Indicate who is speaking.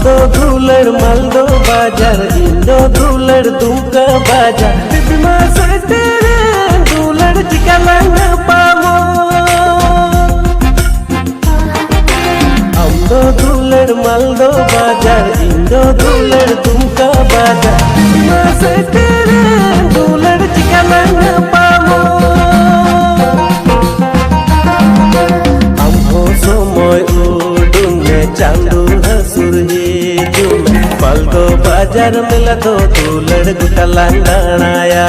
Speaker 1: दो धूलड़ मालदो बाजार इंदो धूलड़ दुमका बाजार बिबिमा सतेरे धूलड़ चिकालांग पामो हमदो धूलड़ मालदो बाजार इंदो धूलड़ दुमका बाजार बिबिमा सतेरे धूलड़ चिकालांग पामो हमको समय उडुंगे चांदू हिजुमे मालदो बाजार मेला दो धूलड़ गुटालांग दाणाया।